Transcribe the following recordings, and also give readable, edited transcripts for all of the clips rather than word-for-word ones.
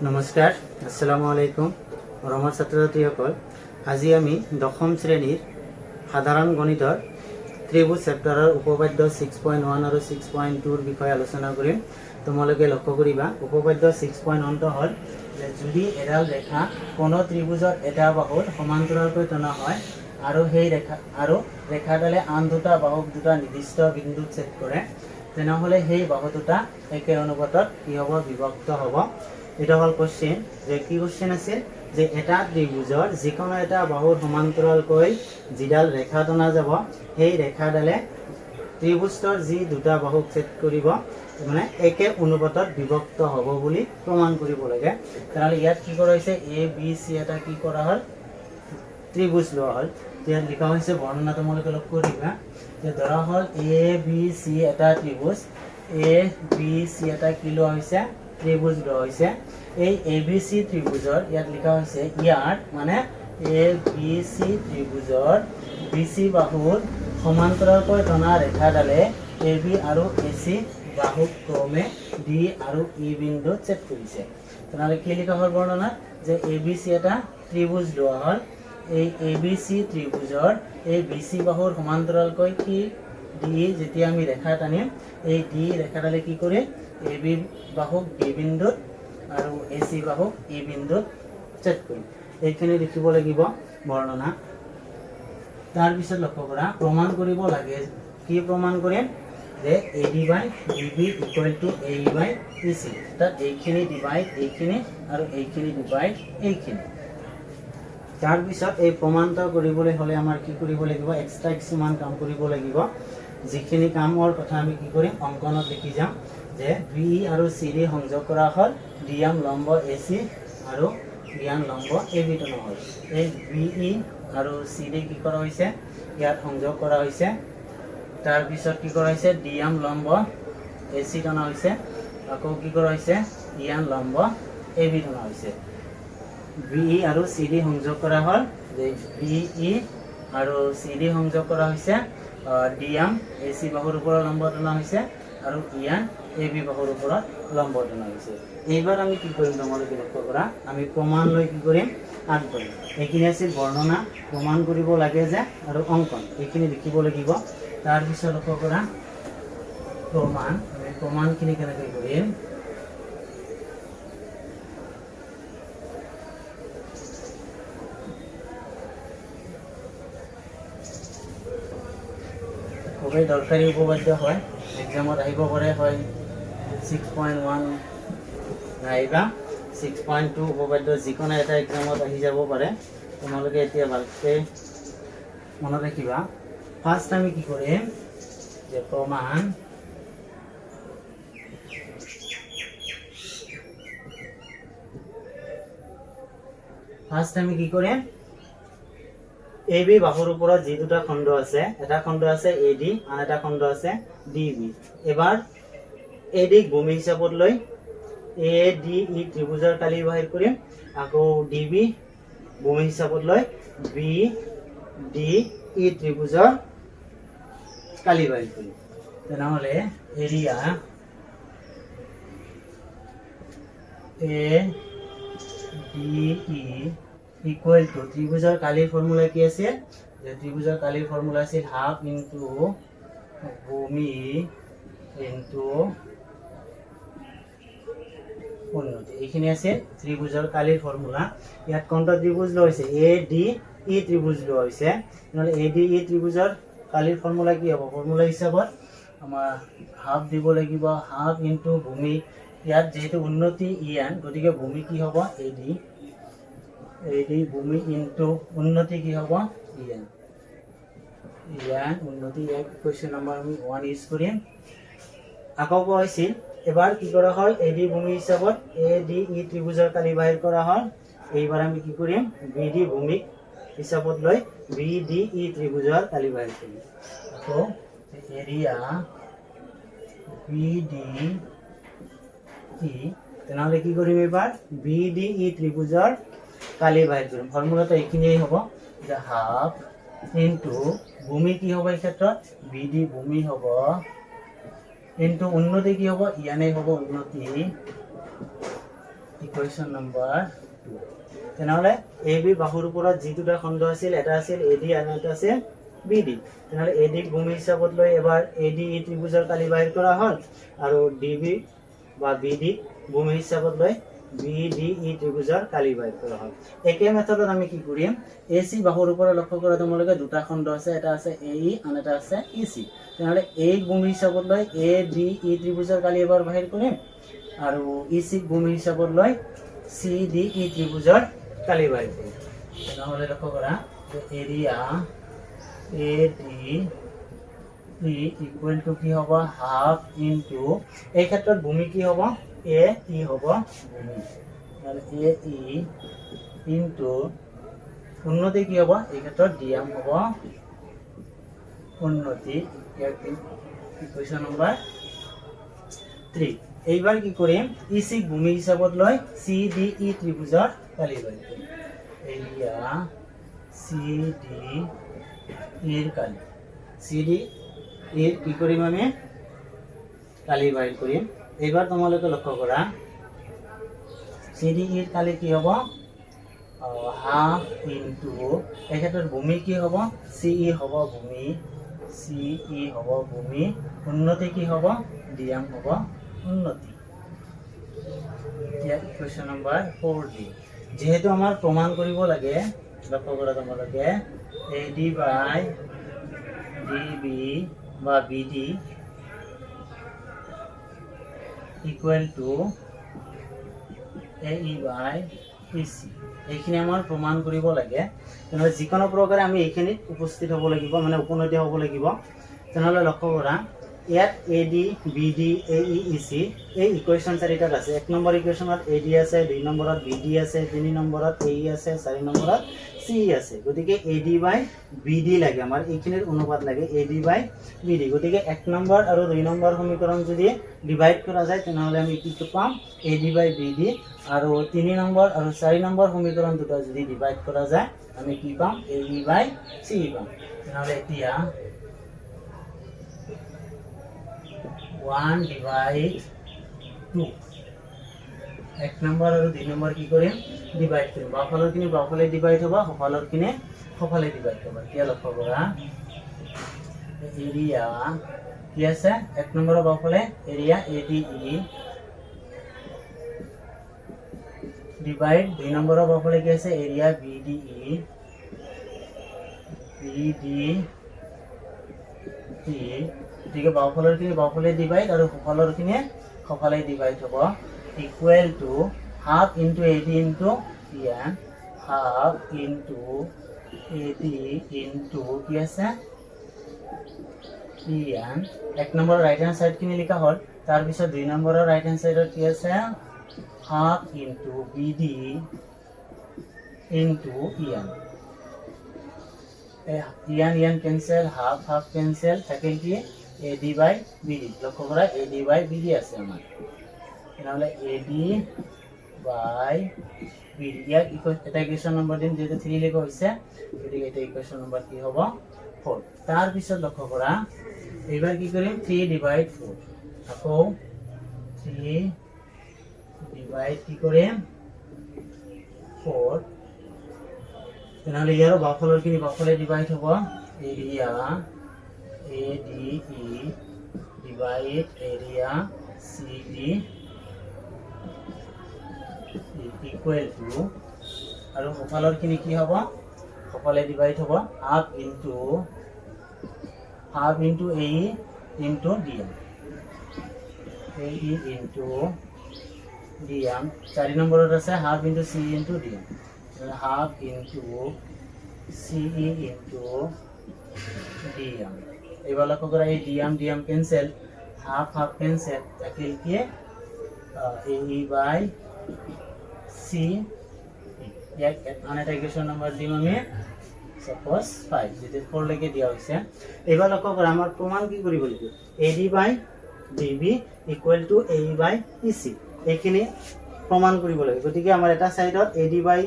নমস্কাৰ, আসসালামু আলাইকুম। মৰমৰ ছাত্ৰ-ছাত্ৰীসকল, আজি আমি দশম শ্ৰেণীৰ সাধাৰণ গণিতৰ ত্ৰিভুজ চেপ্টাৰৰ উপপাদ্য 6.1 আৰু 6.2 বিষয়ে আলোচনা কৰিম। তোমালোকে লক্ষ্য কৰিবা, উপপাদ্য 6.1 হ'ল যে যদি এডাল ৰেখা কোনো ত্ৰিভুজৰ এটা বাহুৰ সমান্তৰালকৈ টনা হয় আৰু সেই ৰেখাডালে আন দুটা বাহুক দুটা নিৰ্দিষ্ট বিন্দুত ছেদ কৰে, তেনেহ'লে সেই বাহু দুটা একে অনুপাতত কি হ'ব? বিভক্ত হ'ব। এটা হল কোশ্চেন, যে কি কোশ্চেন আছে যে এটা ত্ৰিভুজৰ যিকোনো এটা বাহুৰ সমান্তৰালকৈ যিডাল ৰেখা টনা যাব, সেই ৰেখাডালে ত্ৰিভুজটোৰ যি দুটা বাহুক ছেদ কৰিব, মানে একে অনুপাতত বিভক্ত হ'ব বুলি প্ৰমাণ কৰিব লাগে। তেনেহ'লে ইয়াত কি কৰা হৈছে? এ বি চি এটা কি কৰা হ'ল? ত্ৰিভুজ লোৱা হ'ল। ইয়াত লিখা হৈছে, বৰ্ণনা তোমালোকে লক্ষ্য কৰিবা যে ধৰা হ'ল এ বি চি এটা ত্ৰিভুজ, এ বি চি এটা কি লোৱা হৈছে? ত্ৰিভুজ লোৱা হৈছে। এই এ বি চি ত্ৰিভুজৰ ইয়াত লিখা হৈছে, ইয়াত মানে A B C ত্ৰিভুজৰ B C বাহুৰ সমান্তৰালকৈ টনা ৰেখাডালে এ বি আৰু এ চি বাহুক ক্ৰমে ডি আৰু ই বিন্দুত ছেদ কৰিছে। তেনেহ'লে কি লিখা হ'ল বৰ্ণনাত? যে এ বি চি এটা ত্ৰিভুজ লোৱা হ'ল। এই এ বি চি ত্ৰিভুজৰ এই বি চি বাহুৰ সমান্তৰালকৈ কি ডি, যেতিয়া আমি ৰেখা টানিম, এই ডি ৰেখাডালে কি কৰে? এ বি বাহুক বি বিন্দুত আৰু এ চি বাহুক ই বিন্দুত ছেদ কৰিম। এইখিনি লিখিব লাগিব বৰ্ণনা। তাৰপিছত লক্ষ্য কৰা, প্ৰমাণ কৰিব লাগে। কি প্ৰমাণ কৰিম? যে A D by D B equal to A E by E C. তাত এইখিনি ডিভাইড এইখিনি আৰু এইখিনি ডিভাইড এইখিনি। তাৰপিছত এই প্ৰমাণটো কৰিবলৈ হ'লে আমাৰ কি কৰিব লাগিব? এক্সট্ৰা কিছুমান কাম কৰিব লাগিব। যিখিনি কামৰ কথা আমি কি কৰিম? অংকনত লিখি যাম। যে বি আৰু চি ডি সংযোগ কৰা হ'ল, ডি এম লম্ব এ চি আৰু ডি এম লম্ব এ বি টনা হ'ল। এই বি ই আৰু চি ডি কি কৰা হৈছে? ইয়াত সংযোগ কৰা হৈছে। তাৰপিছত কি কৰা হৈছে? ডি এম লম্ব এ চি টনা হৈছে। আকৌ কি কৰা হৈছে? ডি এম লম্ব এ বি টনা হৈছে। বি ই আৰু চি ডি সংযোগ কৰা হ'ল। যে বি ই আৰু চি ডি সংযোগ কৰা হৈছে, ডি এম এ চি বাহুৰ ওপৰত লম্ব টনা হৈছে আৰু ই এন এ বি বাহুৰ ওপৰত লম্ব টনা হৈছে। এইবাৰ আমি কি কৰিম? তোমালোকে লক্ষ্য কৰা, আমি প্ৰমাণ লৈ কি কৰিম? আগবাঢ়িম। এইখিনি আছিল বৰ্ণনা, প্ৰমাণ কৰিব লাগে যে, আৰু অংকন এইখিনি লিখিব লাগিব। তাৰপিছত লক্ষ্য কৰা, প্ৰমাণ। আমি প্ৰমাণখিনি কেনেকৈ কৰিম? খুবেই দৰকাৰী উপপাদ্য হয়, এক্সামত আহিব পাৰে। হয় 6.1 নাইবা 6.2 উপপাদ্য যিকোনো এটা এক্সামত আহি যাব পাৰে। তোমালোকে এতিয়া ভালকৈ মনত ৰাখিবা। ফাৰ্ষ্ট আমি কি কৰিম? যে প্ৰমাণ এ বি বাহুৰ ওপৰত যি দুটা খণ্ড আছে, এটা খণ্ড আছে এ ডি, আন এটা খণ্ড আছে ডি বি। এবাৰ এ ডিক ভূমি হিচাপত লৈ এ ডি ই ত্ৰিভুজৰ কালি বাহিৰ কৰিম। আকৌ ডি বি ভূমি হিচাপত লৈ বি ডি ই ত্ৰিভুজৰ কালি বাহিৰ কৰিম। তেনেহ'লে area A D E equal to, ত্ৰিভুজৰ কালিৰ ফৰ্মুলা কি আছে? যে ত্ৰিভুজৰ কালিৰ ফৰ্মুলা আছিল হাফ ইনটু ভূমি ইনটু উন্নতি। এইখিনি আছে ত্ৰিভুজৰ কালিৰ ফৰ্মুলা। ইয়াত কোনটা ত্ৰিভুজ লোৱা হৈছে? এ ডি ই ত্ৰিভুজ লোৱা হৈছে। নহ'লে এ ডি ই ত্ৰিভুজৰ কালিৰ ফৰ্মুলা কি হ'ব? ফৰ্মুলা হিচাপত আমাৰ হাফ দিব লাগিব, হাফ ইনটু ভূমি। ইয়াত যিহেতু উন্নতি ই এন, গতিকে ভূমি কি হ'ব? এ ডি ভূমি ইনটু উন্নতি কি হ'ব? ই এন উন্নতি। এক কুৱেশ্যন নম্বৰ আমি 1 ইউজ কৰিম। আকৌ কোৱা হৈছিল, এবাৰ কি কৰা হ'ল? এ ডি ভূমি হিচাপত এ ডি ই ত্ৰিভুজৰ কালি বাহিৰ কৰা হ'ল। এইবাৰ আমি কি কৰিম? বি ডি ভূমি হিচাপত লৈ বি ডি ই ত্ৰিভুজৰ কালি বাহিৰ কৰিম। আকৌ এৰিয়া বি ডি ই, তেনেহ'লে কি কৰিম? এইবাৰ বি ডি ই ত্ৰিভুজৰ কালি বাহিৰ কৰিম। ফৰ্মুলাটো এইখিনিয়ে হ'ব, যে হাফ ইনটু ভূমি কি হ'ব? এই ক্ষেত্ৰত বি ডি ভূমি হ'ব, ইনটু উন্নতি কি হ'ব? ইয়ানেই হ'ব উন্নতি ইকুৱেশ্যন নম্বৰ 2 তেনেহ'লে এ বি বাহুৰ ওপৰত যি দুটা খণ্ড আছিল এটা আছিল এ ডি আৰু এটা আছিল বি ডি তেনেহ'লে এ ডিক ভূমি হিচাপত লৈ এবাৰ এ ডি ই ত্ৰিভুজৰ কালি বাহিৰ কৰা হ'ল আৰু ডি বি বা বি ডি ভূমি হিচাপত লৈ বি ডি ই ত্ৰিভুজৰ কালি বাহিৰ কৰা হ'ল একে মেথডত আমি কি কৰিম এ চি বাহুৰ ওপৰত লক্ষ্য কৰা তোমালোকে দুটা খণ্ড আছে এটা আছে এ ই আন এটা আছে ই চি তেনেহ'লে এ ভূমি হিচাপত লৈ এ ডি ই ত্ৰিভুজৰ কালি এবাৰ বাহিৰ কৰিম আৰু ই চি ভূমি হিচাপত লৈ চি ডি ই ত্ৰিভুজৰ কালি বাহিৰ কৰিম তেনেহ'লে লক্ষ্য কৰা যে area A D E equal two কি হ'ব হাফ ইনটু এই ক্ষেত্ৰত ভূমি কি হ'ব এ ই হ'ব ভূমি আৰু এ ই ইনটু উন্নতি কি হ'ব এই ক্ষেত্ৰত ডি এম হ'ব উন্নতি ইকুৱেশ্যন নম্বৰ 3 এইবাৰ কি কৰিম ই চি ভূমি হিচাপত লৈ চি ডি ই ত্ৰিভুজৰ কালি বাহিৰ কৰিম এৰিয়া চি ডি ইৰ কালি চি ডি ইৰ কি কৰিম আমি কালি বাহিৰ কৰিম এইবাৰ তোমালোকে লক্ষ্য কৰা চি ডি ইৰ কালি কি হ'ব হাফ ইনটু এই ক্ষেত্ৰত ভূমি কি হ'ব চি ই হ'ব ভূমি চি ই হ'ব ভূমি উন্নতি কি হ'ব ডি এম হ'ব উন্নতি ইয়াত ইকুৱেশ্যন নম্বৰ 4 ডি যেহেতু আমাৰ প্ৰমাণ কৰিব লাগে লক্ষ্য কৰা তোমালোকে A D by D B বা B D equal to A E by E C এইখিনি আমাৰ প্ৰমাণ কৰিব লাগে তেনেহ'লে যিকোনো প্ৰকাৰে আমি এইখিনিত উপস্থিত হ'ব লাগিব মানে উপনীত হ'ব লাগিব তেনেহ'লে লক্ষ্য কৰা ইয়াত A D B D A E E C এই ইকুৱেশ্যন চাৰিটাত আছে 1 নম্বৰ ইকুৱেশ্যনত এ ডি আছে 2 নম্বৰত বি ডি আছে 3 নম্বৰত এ ই আছে 4 নম্বৰত চি ই আছে গতিকে A D by B D লাগে আমাৰ এইখিনিৰ অনুপাত লাগে A D by B D গতিকে 1 নম্বৰ আৰু 2 নম্বৰ সমীকৰণ যদি ডিভাইড কৰা যায় তেনেহ'লে আমি কি পাম A D by B D আৰু 3 নম্বৰ আৰু 4 নম্বৰ সমীকৰণ দুটা যদি ডিভাইড কৰা যায় আমি কি পাম এ ই বাই চি ই পাম তেনেহ'লে এতিয়া 1 divide 2 1 নম্বৰ আৰু 2 নম্বৰ কি কৰিম ডিভাইড কৰিম বাওঁফালৰখিনি বাওঁফালে ডিভাইড হ'ব সোঁফালৰখিনি সোঁফালে ডিভাইড হ'ব এতিয়া লক্ষ্য কৰা এৰিয়া কি আছে 1 নম্বৰৰ বাওঁফালে area A D E divide 2 নম্বৰৰ বাওঁফালে কি আছে এৰিয়া বি ডি ই ঠিক আছে বাওঁফালৰখিনি বাওঁফালে ডিভাইড আৰু সোঁফালৰখিনি সোঁফালে ডিভাইড হ'ব equal to half into A D into ইয়ান half into A D into কি আছে ইয়ান 1 নম্বৰৰ ৰাইট হেণ্ড সাইডখিনি লিখা হ'ল তাৰপিছত 2 নম্বৰৰ ৰাইট হেণ্ড সাইডত কি আছে half into B D into ইয়ান ইয়ান ইয়ান কেনসেল হাফ হাফ কেনসেল থাকিল কি A D by B D লক্ষ্য কৰা A D by B D আছে আমাৰ তেনেহ'লে A D by B D ইয়াক এটা ইকুৱেশ্যন নম্বৰ দিম যেহেতু 3 লিখা হৈছে গতিকে এটা ইকুৱেশ্যন নম্বৰ কি হ'ব 4 তাৰপিছত লক্ষ্য কৰা এইবাৰ কি কৰিম 3 ডিভাইড 4 আকৌ 3 ডিভাইড কি কৰিম 4 তেনেহ'লে ইয়াৰ বাওঁফালৰখিনি বাওঁফালে ডিভাইড হ'ব area A D E divide area C D equal to আৰু সোঁফালৰখিনি কি হ'ব সোঁফালে ডিভাইড হ'ব half into A E into D M A E into D M 4 নম্বৰত আছে half into C into D M half into C E into D M এবার লক্ষ্য করা এই D M cancel half half cancel থাকিল কি এ E বাই সি এক আনেটা equation number দিম আমি সাপোজ 5 যেতে 4 লেকে দিয়া হইছে এবার লক্ষ্য করা আমার প্রমাণ কি করি বলিব AD by DB equal to A E by EC এইখিনি প্রমাণ কৰিব লাগে গতিকে আমাৰ এটা সাইডত এডি বাই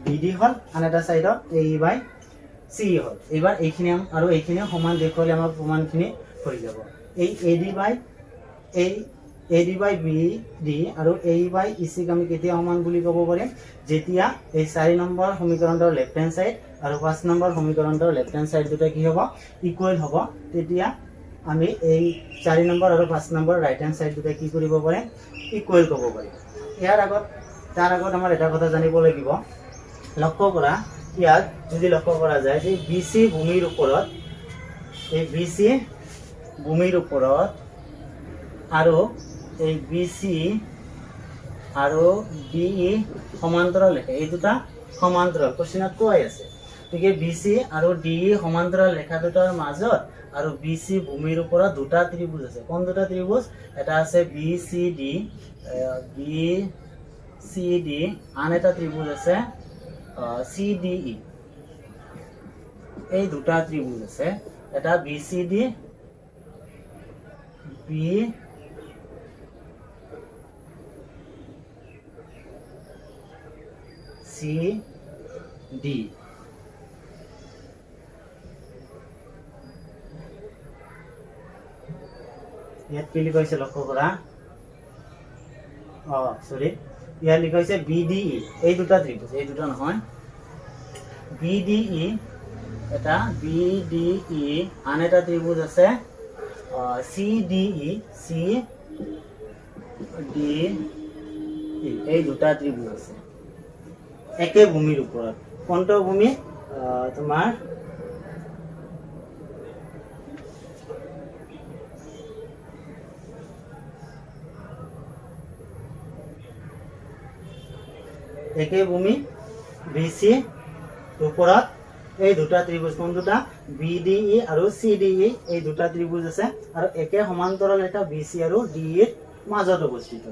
বিডি হল আন এটা সাইডত এ ই বাই সি হল এবার এইখিনি আৰু এইখিনি সমান দেখলে আমাৰ প্ৰমাণখিনি হৈ যাব এই এডি বাই এই AD by BD আৰু AE by EC আমি কেতিয়া সমান বুলি ক'ব পাৰিম যেতিয়া এই 4 নম্বৰ সমীকৰণৰ লেফট হ্যান্ড সাইড আৰু 5 নম্বৰ সমীকৰণৰ লেফট হ্যান্ড সাইড দুটা কি হ'ব ইকুৱেল হ'ব তেতিয়া আমি এই 4 নম্বৰ আৰু 5 নম্বৰ ৰাইট হ্যান্ড সাইড দুটা কি কৰিব পাৰিম ইকুৱেল ক'ব পাৰিম তাৰ আগত আমাৰ এটা কথা জানিব লাগিব লক্ষ্য কৰা ইয়াত যদি লক্ষ্য কৰা যায় যে BC ভূমিৰ ওপৰত এই BC ভূমিৰ ওপৰত আৰু এই BC আৰু DE সমান্তৰাল ৰেখা এই দুটা সমান্তৰাল কোশ্চেনত কোৱাই আছে গতিকে BC আৰু DE সমান্তৰাল ৰেখা দুটাৰ মাজত আৰু BC ভূমিৰ ওপৰত দুটা ত্ৰিভুজ আছে কোন দুটা ত্ৰিভুজ এটা আছে BCD আন এটা ত্ৰিভুজ আছে CDE এই দুটা ত্ৰিভুজ আছে এটা BCD BCD ইয়াত কি লিখা হৈছে লক্ষ্য কৰা সরি ইয়াত লিখা হৈছে BDE এই দুটা ত্রিভুজ এই দুটা নহয় BDE এটা BDE আন এটা ত্রিভুজ আছে CDE এই দুটা ত্রিভুজ আছে একে ভূমিৰ ওপৰত কোনটো ভূমি তোমাৰ একে ভূমি BC ওপৰত এই দুটা ত্ৰিভুজ কোন দুটা BDE আৰু CDE এই দুটা ত্ৰিভুজ আছে আৰু একে সমান্তৰাল ৰেখা BC আৰু DE মাজত অৱস্থিত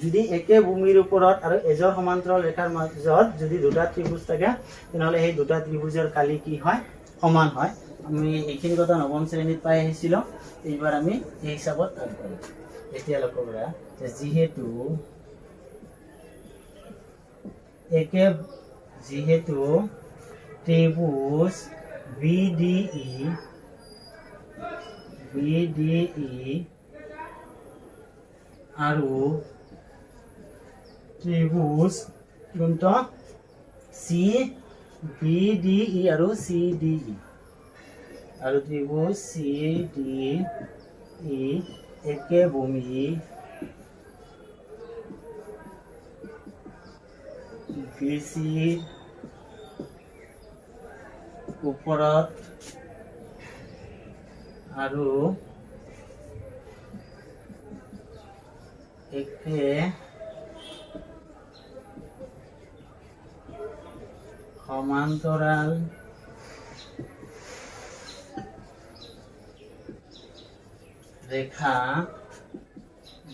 যদি একে ভূমিৰ ওপৰত আৰু এজৰ সমান্তৰাল ৰেখাৰ মাজত যদি দুটা ত্ৰিভুজ থাকে তেনহলে এই দুটা ত্ৰিভুজৰ কালি কি হয় সমান হয় আমি এইখিনি কথা নৱম শ্ৰেণীত পাই আহিছিল এইবাৰ আমি এই হিচাপত আগবাঢ়িম এতিয়া লক্ষ্য কৰা যে যেহেতু ত্ৰিভুজ BDE আৰু ত্ৰিভুজ কোনটো BDE আৰু CDE আৰু ত্ৰিভুজ CDE একে ভূমি BC ওপৰত আৰু একে সমান্তৰাল ৰেখা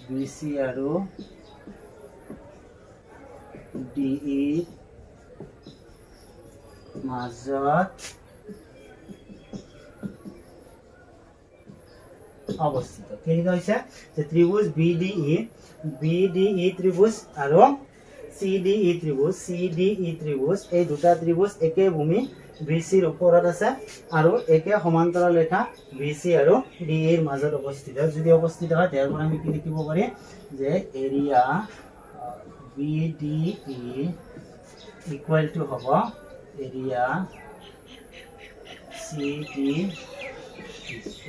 BC আৰু DE মাজত অবস্থিত কি লিখা হৈছে যে ত্ৰিভুজ BDE ত্ৰিভুজ আৰু CDE ত্ৰিভুজ এই দুটা ত্ৰিভুজ একে ভূমি BC ৰ ওপৰত আছে আৰু একে সমান্তৰাল ৰেখা BC আৰু DE ৰ মাজত অৱস্থিত যদি অৱস্থিত হয় তাৰ পৰা আমি কি লিখিব পাৰি যে এৰিয়া BDE ইকুৱেল টু হ'ব এৰিয়া CD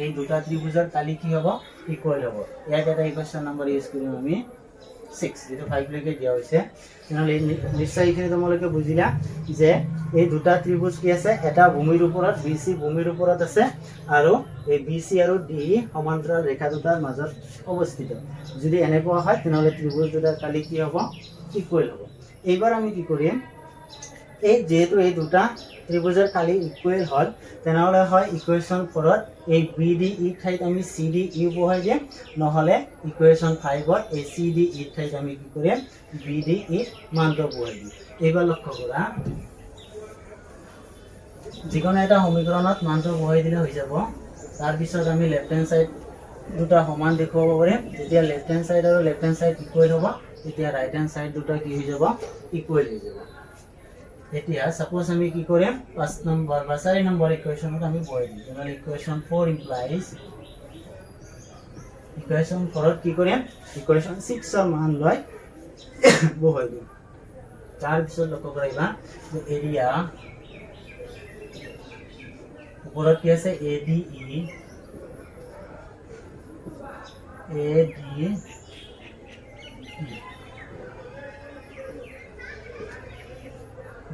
এই দুটা ত্ৰিভুজৰ কালি কি হ'ব ইকুৱেল হ'ব ইয়াত এটা ইকুৱেশ্যন নম্বৰ ইউজ কৰিম আমি 6 যেটো 5 লৈকে দিয়া হৈছে তেনহলে নিশ্চয় এইখিনি তোমালোকে বুজিলা যে এই দুটা ত্রিভুজ কি আছে এটা ভূমিৰ ওপৰত BC ভূমিৰ ওপৰত আছে আৰু এই BC আৰু DE সমান্তৰাল ৰেখা দুটাৰ মাজত অৱস্থিত যদি এনেকুৱা হয় তেনহলে ত্ৰিভুজ দুটাৰ কালি কি হ'ব ইকুৱেল হ'ব এইবাৰ আমি কি কৰিম এই যেহেতু এই দুটা ত্ৰিভুজৰ কালি ইকুৱেল হল তেনহলে হয় ইকুৱেশ্যন 4ত এই BDE ঠাইত আমি CDE বহাই দিম নহলে ইকুৱেশ্যন 5ত এই CDE ঠাইত আমি কি কৰিম BDE মানটো বহাই দিম এইবাৰ লক্ষ্য কৰা যিকোনো এটা সমীকৰণত মানটো বহাই দিলে হৈ যাব তাৰ পিছত আমি লেফট হ্যান্ড সাইড দুটা সমান দেখুৱাব পাৰিম যেতিয়া লেফট হ্যান্ড সাইড আৰু লেফট হ্যান্ড সাইড ইকুৱেল হ'ব তেতিয়া ৰাইট হ্যান্ড সাইড দুটা কি হৈ যাব ইকুৱেল হৈ যাব এতিয়া সাপোজ আমি কি কৰিম 5 নম্বৰ বা 4 নম্বৰ ইকুৱেশ্যনত আমি বহাই দিম তেনহলে ইকুৱেশ্যন 4 ইমপ্লাইজ ইকুৱেশ্যন 4 কি কৰিম ইকুৱেশ্যন 6 ৰ মান লৈ বহাই দিম তাৰ পিছত লক্ষ্য কৰিবা যে এৰিয়া ওপৰত কি আছে ADE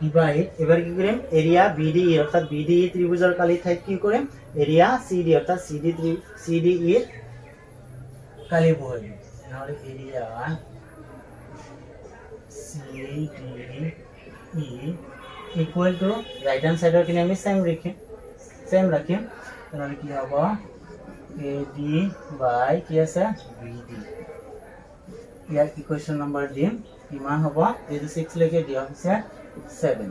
ডিভাইড এবাৰ কি কৰিম এৰিয়া BDE অৰ্থাৎ BDE ত্ৰিভুজৰ কালি ঠাইত কি কৰিম এৰিয়া CD অৰ্থাৎ CDE কালি বহাই দিম নহলে area CDE equal to right hand সাইডৰ কিনে আমি সেম ৰাখিম তেনেহলে কি হ'ব AD বাই কি আছে BD ইয়াৰ ইকুৱেশ্যন নম্বৰ দিম কিমান হ'ব এইটো 6 লৈকে দিয়া হৈছে 7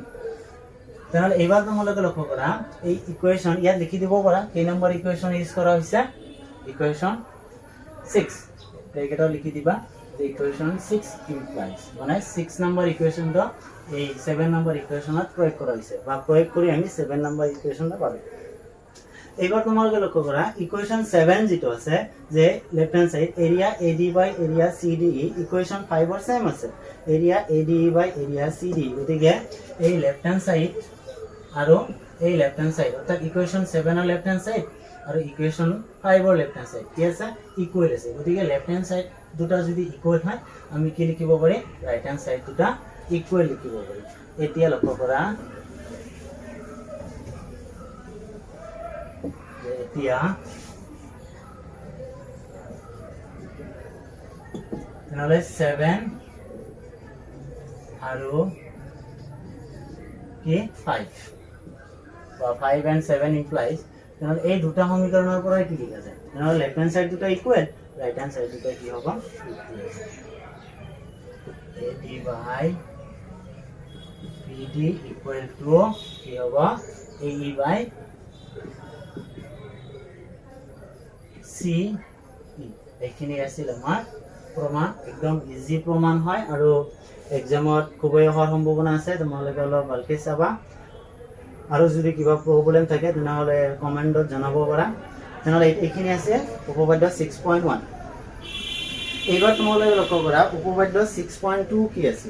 তেনেহলে এইবাৰ তোমালোকে লক্ষ্য কৰা এই ইকুৱেশ্যন ইয়াত লিখি দিব পাৰা কেই নম্বৰ ইকুৱেশ্যন ইউজ কৰা হৈছে ইকুৱেশ্যন 6 এইকেইটা লিখি দিবা ইকুৱেশ্যন 6 ইমপ্লাইজ মানে 6 নম্বৰ ইকুৱেশ্যনটো এই 7 নম্বৰ ইকুৱেশ্যনত প্ৰয়োগ কৰা হৈছে বা প্ৰয়োগ কৰি আমি 7 নম্বৰ ইকুৱেশ্যনটা পালো এইবাৰ তোমালোকে লক্ষ্য কৰা ইকুৱেশ্যন 7 যেটো আছে যে left hand side area AD বাই এৰিয়া CDE ইকুৱেশ্যন 5 ৰ সেম আছে এৰিয়া ADE বাই এৰিয়া CDE গতিকে এই লেফট হ্যান্ড সাইড আৰু এই লেফট হ্যান্ড সাইড অৰ্থাৎ ইকুৱেশ্যন 7 ৰ লেফট হ্যান্ড সাইড আৰু ইকুৱেশ্যন 5 ৰ লেফট হ্যান্ড সাইড কি আছে ইকুৱেল আছে গতিকে লেফট হ্যান্ড সাইড দুটা যদি ইকুৱেল হয় আমি কি লিখিব পাৰি ৰাইট হ্যান্ড সাইড দুটা ইকুৱেল লিখিব পাৰি এতিয়া লক্ষ্য কৰা এতিয়া নহলে 7 আৰু কি 5 বা 5 and 7 implies নহলে এই দুটা সমীকৰণৰ পৰা কি লিখা যায় নহলে লেফট হ্যান্ড সাইড দুটা ইকুৱেল রাইট হ্যান্ড সাইড দুটা কি হ'ব AD by BD equal to কি হ'ব AE by CE এইখিনি আছিল আমাৰ প্ৰমাণ একদম ইজি প্ৰমাণ হয় আৰু এক্সামত খুবই অহাৰ সম্ভাৱনা আছে তোমালোকে অলপ ভালকে চাবা আৰু যদি কিবা প্ৰবলেম থাকে তেনেহলে কমেন্টত জনাব পাৰা তেনেহলে এইখিনি আছে উপপাদ্য 6.1 এইবাৰ তোমালোকে লক্ষ্য কৰা উপপাদ্য 6.2 কি আছে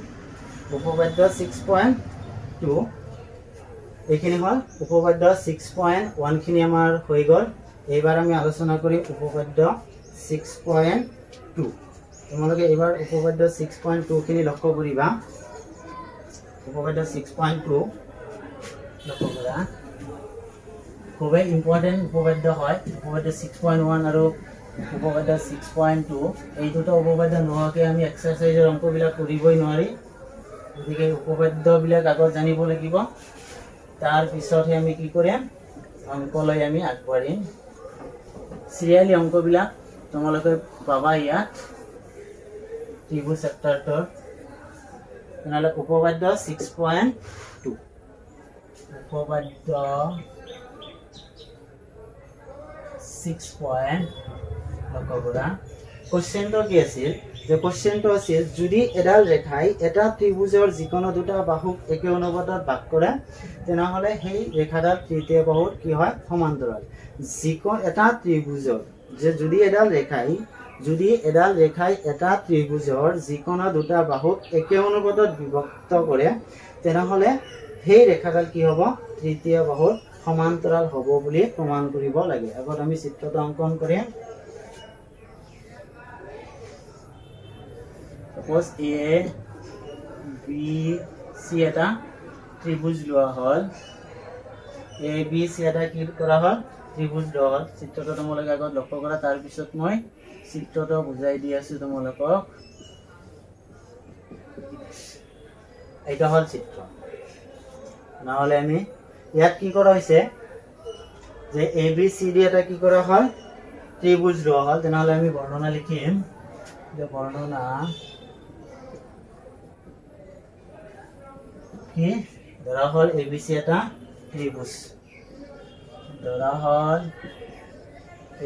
উপপাদ্য 6.2 এইখিনি হ'ল উপপাদ্য 6.1 খিনি আমাৰ হৈ গ'ল এইবাৰ আমি আলোচনা কৰিম উপপাদ্য 6.2 তোমালোকে এইবাৰ উপপাদ্য 6.2 খিনি লক্ষ্য কৰিবা উপপাদ্য 6.2 লক্ষ্য কৰা খুবই ইম্পৰ্টেন্ট উপপাদ্য হয় উপপাদ্য 6.1 আৰু উপপাদ্য 6.2 এই দুটো উপপাদ্য নোহোৱাকৈ আমি এক্সাৰসাইজৰ অংকবিলাক কৰিবই নোৱাৰি গতিকে উপপাদ্যবিলাক আগত জানিব লাগিব তাৰ পিছতহে আমি কি কৰিম অংকলৈ আমি আগবাঢ়িম সিৰিয়ালি অংকবিলাক তোমালোকে পাবা ইয়াত ত্ৰিভুজ চেপ্টাৰটোৰ তেনেহলে উপপাদ্য 6.2 উপপাদ্য 6. লক্ষ্য কৰা কোশ্চেনটো কি আছিল যে কোশ্চেনটো আছিল যদি এডাল ৰেখাই এটা ত্ৰিভুজৰ যিকোনো দুটা বাহুক একে অনুপাতত ভাগ কৰে তেনেহলে সেই ৰেখাডাল তৃতীয় বাহুৰ কি হয় সমান্তৰাল যিকোনো এটা ত্ৰিভুজৰ যে যদি এডাল ৰেখাই এটা ত্ৰিভুজৰ যিকোনো দুটা বাহুক একে অনুপাতত বিভক্ত কৰে তেনেহলে সেই ৰেখাডাল কি হ'ব তৃতীয় বাহুৰ সমান্তৰাল হ'ব বুলি প্ৰমাণ কৰিব লাগে আগত আমি চিত্ৰটো অংকন কৰিম suppose A B C এটা ত্ৰিভুজ লোৱা হ'ল A B C এটা কি কৰা হ'ল ত্ৰিভুজ লোৱা হ'ল চিত্ৰটো তোমালোকে আগত লক্ষ্য কৰা তাৰ পিছত মই চিত্ৰটো বুজাই দি আছো তোমালোকক এইটা হ'ল চিত্ৰ নহলে আমি ইয়াত কি কৰা হৈছে যে ABCD এটা কি কৰা হ'ল ত্ৰিভুজ লোৱা হ'ল তেনেহলে আমি বৰ্ণনা লিখিম যে বৰ্ণনা কি ধৰা হ'ল ABC এটা ত্ৰিভুজ ধৰা হ'ল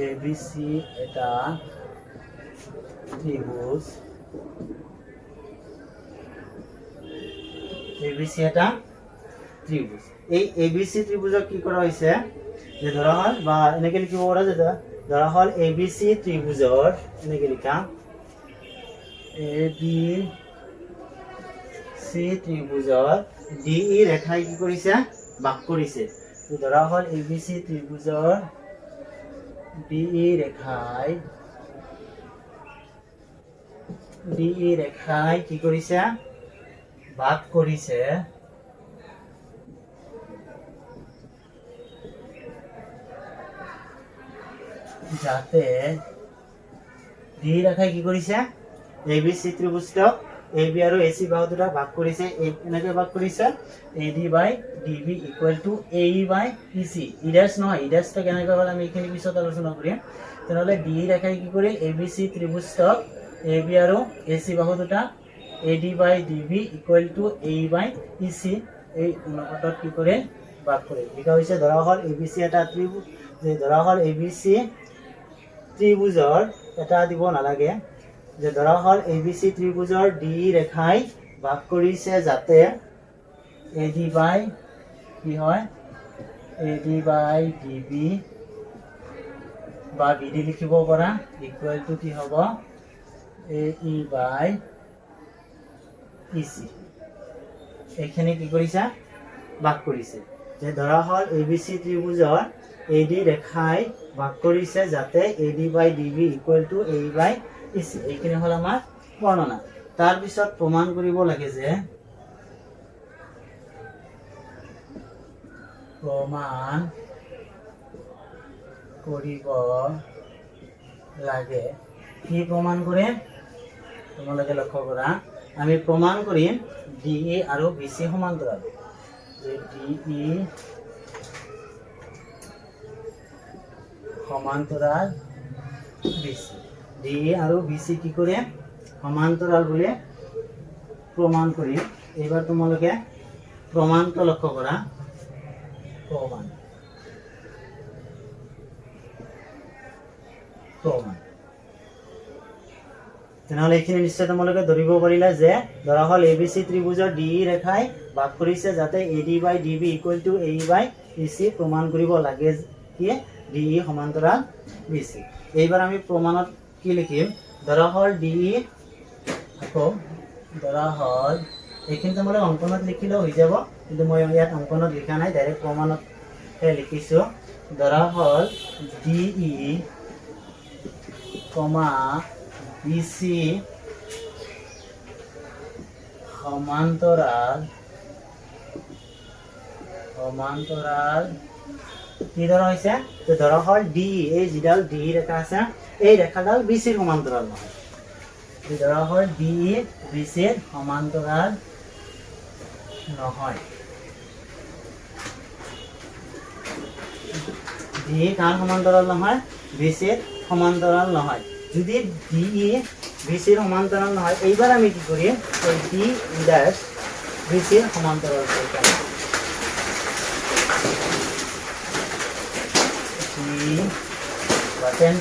ABC এটা ত্ৰিভুজ ABC এটা ত্ৰিভুজ এই ABC ত্ৰিভুজক কি কৰা হৈছে যে ধৰা হ'ল বা এনেকে লিখিব পৰা যে ধৰা হল ABC ত্ৰিভুজৰ এনেকৈ লিখা ABC ত্ৰিভুজৰ DE ৰেখাই কি কৰিছে বাক কৰিছে ধৰা হল ABC ত্ৰিভুজৰ DE ৰেখাই কি কৰিছে বাক কৰিছে যাতে ডি ৰেখাই কি কৰিছে ABC ত্ৰিভুজক AB আৰু AC বাহু দুটা ভাগ কৰিছে এনেকৈ ভাগ কৰিছে AD by DB equal to AE by EC ইডাস নহয় ইডাসটা কেনেকৈ হ'ল আমি এইখিনি পিছত আলোচনা কৰিম তেনেহলে ডি ৰেখাই কি কৰিল ABC ত্ৰিভুজক AB আৰু AC বাহু দুটা AD by DB equal to AE by EC এই অনুপাতত কি কৰে ভাগ কৰে লিখা হৈছে ধৰা হল ABC এটা ত্ৰিভুজ যে ধৰা হল ABC ত্ৰিভুজৰ এটা দিব নালাগে যে ধৰা হল ABC ত্ৰিভুজৰ ডি ৰেখাই ভাগ কৰিছে যাতে AD by কি হয় AD by DB বা BD লিখিব পৰা ইকুৱেল টু কি হ'ব AE by EC এখানে কি কৰিছে ভাগ কৰিছে যে ধৰা হল ABC ত্ৰিভুজৰ AD ৰেখাই ভাগ কৰিছে যাতে AD by DB equal to AE by EC এইখিনি হল আমাৰ বৰ্ণনা তাৰ পিছত প্ৰমাণ কৰিব লাগে যে প্ৰমাণ কৰিব লাগে কি প্ৰমাণ কৰে তোমালোকে লক্ষ্য কৰা আমি প্ৰমাণ কৰিম DE আৰু BC সমান্তৰাল যে DE সমান্তৰাল BC DE আৰু BC কি কৰে সমান্তৰাল বুলি প্ৰমাণ কৰিম এইবাৰ তোমালোকে প্ৰমাণটো লক্ষ্য কৰা প্ৰমাণ তেনেহলে এইখিনি নিশ্চয় তোমালোকে ধৰিব পাৰিলা যে ধৰা হল ABC ত্ৰিভুজৰ DE ৰেখাই ভাগ কৰিছে যাতে AD by DB equal to AE by EC প্ৰমাণ কৰিব লাগে কি DE সমান্তৰাল BC এইবাৰ আমি প্ৰমাণত কি লিখিম ধৰা হল DE আকৌ ধৰা হল এইখিনি তোমালোকে অংকনত লিখিলেও হৈ যাব কিন্তু মই ইয়াত অংকনত লিখা নাই ডাইৰেক্ট প্ৰমাণত লিখিছো ধৰা হল DE BC সমান্তৰাল কি ধৰা হৈছে তো ধৰা হল DE এই যিডাল DE ৰেখা আছে এই ৰেখাডাল BC ৰ সমান্তৰাল নহয় ধৰা হল DE BC ৰ সমান্তৰাল নহয় DE কাৰ সমান্তৰাল নহয় BC ৰ সমান্তৰাল নহয় যদি DE BC ৰ সমান্তৰাল নহয় এইবাৰ আমি কি কৰিম DE ড্যাশ BC ৰ সমান্তৰাল কৰিম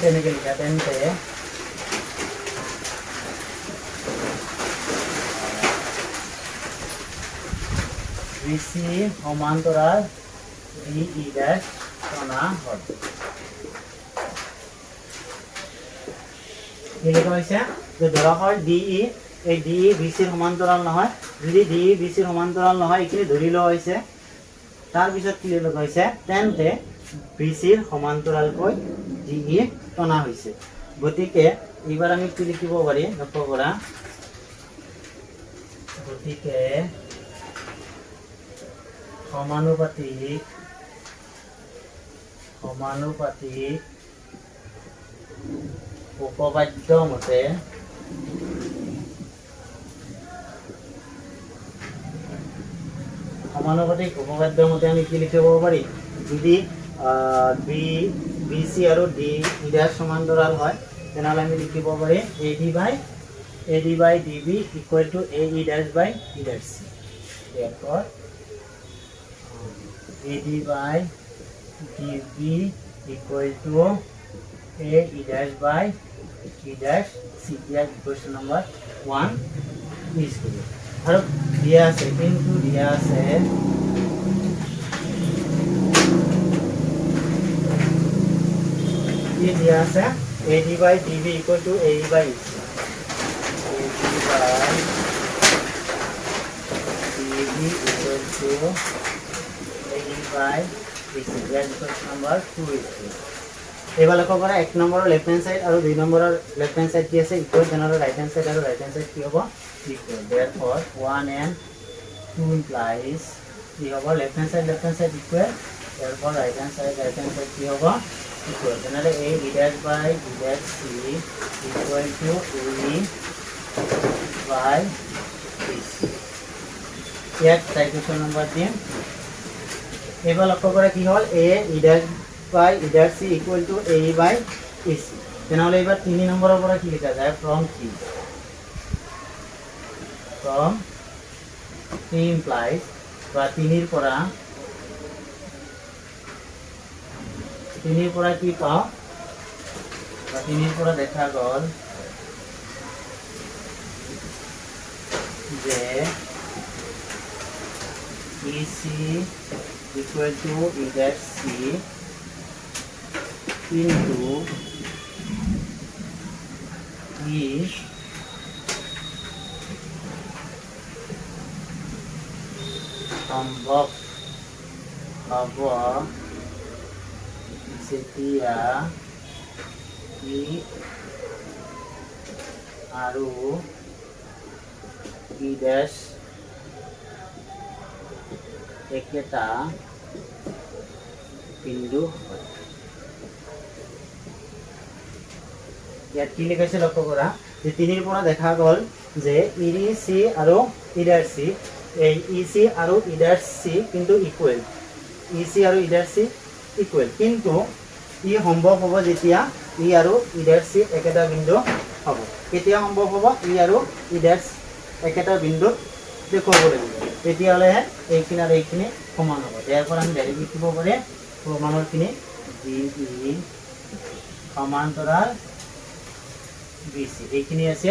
তেনেকে লিখা তেন্তে BC সমান্তৰাল DE ড্যাশ টনা হয় কি লেখা হৈছে যে ধৰা হল DE এই DE BC ৰ সমান্তৰাল নহয় যদি DE BC ৰ সমান্তৰাল নহয় এইখিনি ধৰি লোৱা হৈছে তাৰ পিছত কি লেখা হৈছে তেন্তে BC ৰ সমান্তৰালকৈ DE টনা হৈছে গতিকে এইবাৰ আমি কি লিখিব পাৰি লক্ষ্য কৰা গতিকে সমানুপাতিক উপপাদ্য মতে আমি কি লিখিব পাৰি যদি BC আৰু DE সমান্তৰাল হয় তেনেহলে আমি লিখিব পাৰি AD by DB equal to AE dash by E dash C therefore AD by DB equal to AE dash by E dash C question number 1 is good আৰু দিয়া আছে কিন্তু দিয়া আছে কি দিয়া আছে AD by DB equal to AE by EC AD by DB equal to AE by EC that equals number 2 is 2 এবার লক্ষ্য করা এক নম্বৰৰ লেফট হ্যান্ড সাইড আৰু দুই নম্বৰৰ লেফট হ্যান্ড সাইড কি আছে ইকুয়াল তেনেহলে ৰাইট হ্যান্ড সাইড আৰু রাইট হ্যান্ড সাইড কি হ'ব ইকুয়াল therefore 1 and 2 implies কি হ'ব left hand side equal therefore right hand side কি হ'ব equal তেনেহলে a b dash by b dash c equal to a by bc ইয়াত সাইকেশন number দিম এবার লক্ষ্য করে কি হল a e dash by e dash c equal to a by ec তেনেহলে এবার 3 নম্বরের পরে কি লেখা যায় from 3 implies বা 3 এর পরে তিনিৰ পৰা কি পাওঁ বা তিনিৰ পৰা দেখা গ'ল যে EC equal to E dash C into E সম্ভৱ হ'ব যেতিয়া ই আৰু ই ড্যাশ একেটা বিন্দু হয় ইয়াত কি লিখাইছে লক্ষ্য কৰা যে তিনিৰ পৰা দেখা গ'ল যে EC আৰু E dash C এই EC আৰু E dash C কিন্তু ইকুৱেল EC আৰু E dash C ইকুৱেল কিন্তু ই সম্ভৱ হ'ব যেতিয়া ই আৰু ই ড্যাশ সি একেটা বিন্দু হ'ব কেতিয়া সম্ভৱ হ'ব ই আৰু ই ড্যাশ একেটা বিন্দুত দেখুৱাব লাগিব তেতিয়াহ'লে এইখিনি আৰু এইখিনি সমান হ'ব ইয়াৰ পৰা আমি ডাইৰেক্ট লিখিব পাৰে প্ৰমাণৰখিনি DE সমান্তৰাল BC এইখিনি আছে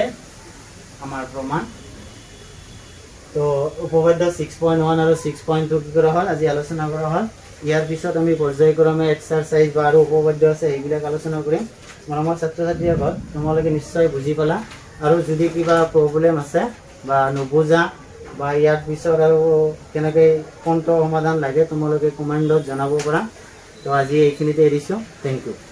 আমাৰ প্ৰমাণ তো উপপাদ্য 6.1 আৰু 6.2 কি কৰা হ'ল আজি আলোচনা কৰা হ'ল ইয়াৰ পিছত আমি পৰ্যায়ক্ৰমে এক্সাৰসাইজ বা আৰু উপপাদ্য আছে এইবিলাক আলোচনা কৰিম মৰমৰ ছাত্ৰ ছাত্ৰীসকল তোমালোকে নিশ্চয় বুজি পালা আৰু যদি কিবা প্ৰব্লেম আছে বা নুবুজা বা ইয়াৰ পিছত আৰু কেনেকৈ কোনটো সমাধান লাগে তোমালোকে কমেণ্টত জনাব পাৰা তো আজি এইখিনিতে এৰিছোঁ থেংক ইউ